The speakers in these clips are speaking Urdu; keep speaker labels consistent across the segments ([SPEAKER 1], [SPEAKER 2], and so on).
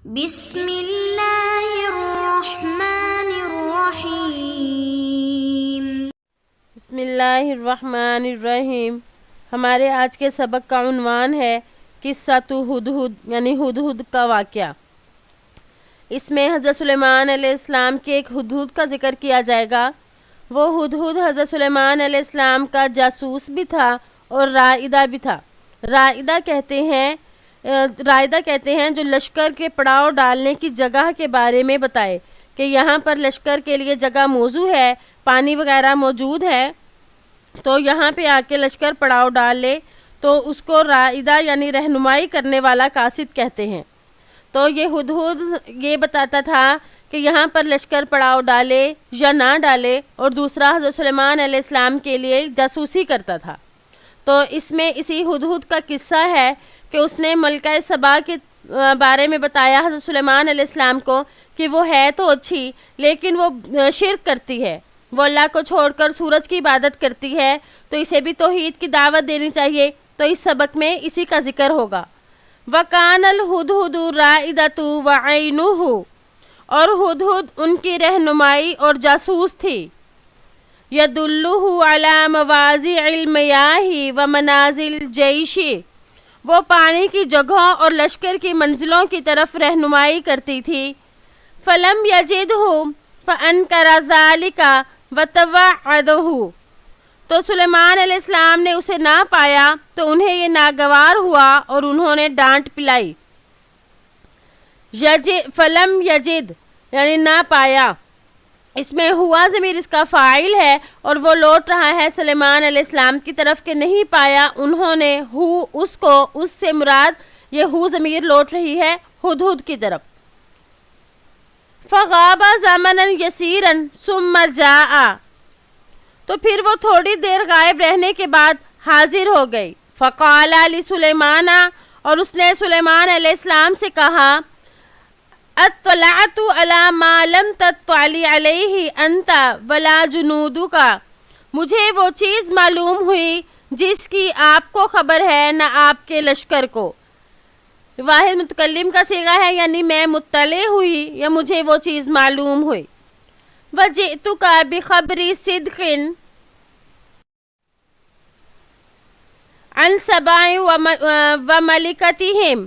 [SPEAKER 1] بسم اللہ الرحمن الرحیم۔
[SPEAKER 2] بسم اللہ الرحمن الرحیم۔ ہمارے آج کے سبق کا عنوان ہے قصۃ ہدہد، یعنی ہدہد کا واقعہ۔ اس میں حضرت سلیمان علیہ السلام کے ایک ہدہد کا ذکر کیا جائے گا۔ وہ ہدہد حضرت سلیمان علیہ السلام کا جاسوس بھی تھا اور رائدہ بھی تھا۔ رائدہ کہتے ہیں جو لشکر کے پڑاؤ ڈالنے کی جگہ کے بارے میں بتائے کہ یہاں پر لشکر کے لیے جگہ موزوں ہے، پانی وغیرہ موجود ہے، تو یہاں پہ آ کے لشکر پڑاؤ ڈال لے تو اس کو رائدہ یعنی رہنمائی کرنے والا قاصد کہتے ہیں۔ تو یہ ہدہد یہ بتاتا تھا کہ یہاں پر لشکر پڑاؤ ڈالے یا نہ ڈالے، اور دوسرا حضرت سلیمان علیہ السلام کے لیے جاسوسی کرتا تھا۔ تو اس میں اسی ہدہد کا قصہ ہے کہ اس نے ملکہ سبا کے بارے میں بتایا حضرت سلیمان علیہ السلام کو کہ وہ ہے تو اچھی لیکن وہ شرک کرتی ہے، وہ اللہ کو چھوڑ کر سورج کی عبادت کرتی ہے، تو اسے بھی توحید کی دعوت دینی چاہیے۔ تو اس سبق میں اسی کا ذکر ہوگا۔ وَكَانَ الْهُدْهُدُ رَائِدَةُ وَعَيْنُهُ، اور ہدہد ان کی رہنمائی اور جاسوس تھی۔ يَدُلُّهُ عَلَى مَوَاضِعِ الْمِيَاهِ وَمَنَازِلِ الْجَيْشِ، وہ پانی کی جگہوں اور لشکر کی منزلوں کی طرف رہنمائی کرتی تھی۔ فَلَمْ يَجِدْهُ فَأَنْكَرَ ذَلِكَ وَتَوَعَّدَهُ، تو سلیمان علیہ السلام نے اسے نہ پایا تو انہیں یہ ناگوار ہوا اور انہوں نے ڈانٹ پلائی۔ فلم یجد یعنی نہ پایا، اس میں ہوا ضمیر اس کا فاعل ہے اور وہ لوٹ رہا ہے سلیمان علیہ السلام کی طرف کہ نہیں پایا انہوں نے اس کو، اس سے مراد یہ ہو ضمیر لوٹ رہی ہے ہدہد کی طرف۔ فغاب زمنا یسیرا ثم جاء، تو پھر وہ تھوڑی دیر غائب رہنے کے بعد حاضر ہو گئی۔ فقال لسلیمان، اور اس نے سلیمان علیہ السلام سے کہا، اطلعت علی ما لم تطلع علیہ انت ولا جنودک، مجھے وہ چیز معلوم ہوئی جس کی آپ کو خبر ہے نہ آپ کے لشکر کو۔ واحد متکلم کا صیغہ ہے، یعنی میں مطلع ہوئی یا مجھے وہ چیز معلوم ہوئی۔ وجئتک بخبر صدق عن سبا وملکتہم،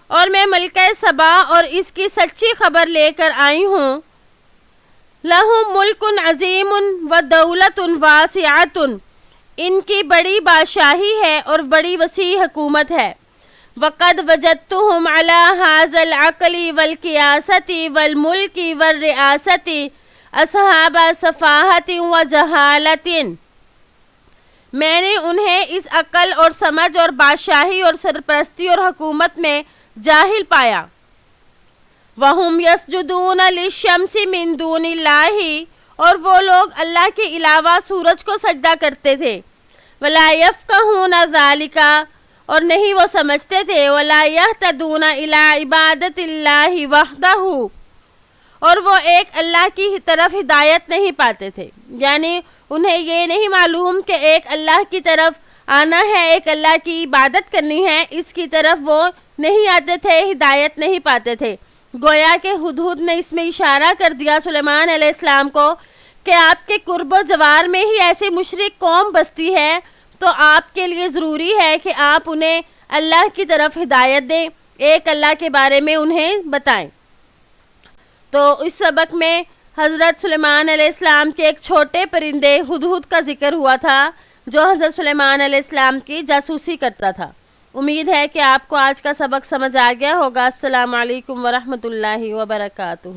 [SPEAKER 2] اور میں ملکہ سبا اور اس کی سچی خبر لے کر آئی ہوں۔ لہم ملک عظیم ودولت واسعۃ، ان کی بڑی بادشاہی ہے اور بڑی وسیع حکومت ہے۔ وقد وجدتہم علی ھذا العقل والقیاسۃ والملک والریاست اصحاب صفاہۃ وجہالۃ، میں نے انہیں اس عقل اور سمجھ اور بادشاہی اور سرپرستی اور حکومت میں جاہل پایا۔ وَهُمْ يَسْجُدُونَ لِلشَّمْسِ مِن دُونِ اللَّهِ، اور وہ لوگ اللہ کے علاوہ سورج کو سجدہ کرتے تھے۔ وَلَا يَفْقَهُونَ ذَلِكَ، اور نہیں وہ سمجھتے تھے۔ وَلَا يَهْتَدُونَ إِلَىٰ عِبَادَةِ اللَّهِ وَحْدَهُ، اور وہ ایک اللہ کی طرف ہدایت نہیں پاتے تھے، یعنی انہیں یہ نہیں معلوم کہ ایک اللہ کی طرف آنا ہے، ایک اللہ کی عبادت کرنی ہے، اس کی طرف وہ نہیں آتے تھے، ہدایت نہیں پاتے تھے۔ گویا کہ ہدہد نے اس میں اشارہ کر دیا سلیمان علیہ السلام کو کہ آپ کے قرب و جوار میں ہی ایسی مشرک قوم بستی ہے، تو آپ کے لیے ضروری ہے کہ آپ انہیں اللہ کی طرف ہدایت دیں، ایک اللہ کے بارے میں انہیں بتائیں۔ تو اس سبق میں حضرت سلیمان علیہ السلام کے ایک چھوٹے پرندے ہدہد کا ذکر ہوا تھا جو حضرت سلیمان علیہ السلام کی جاسوسی کرتا تھا۔ امید ہے کہ آپ کو آج کا سبق سمجھ آ گیا ہوگا۔ السلام علیکم ورحمۃ اللہ وبرکاتہ۔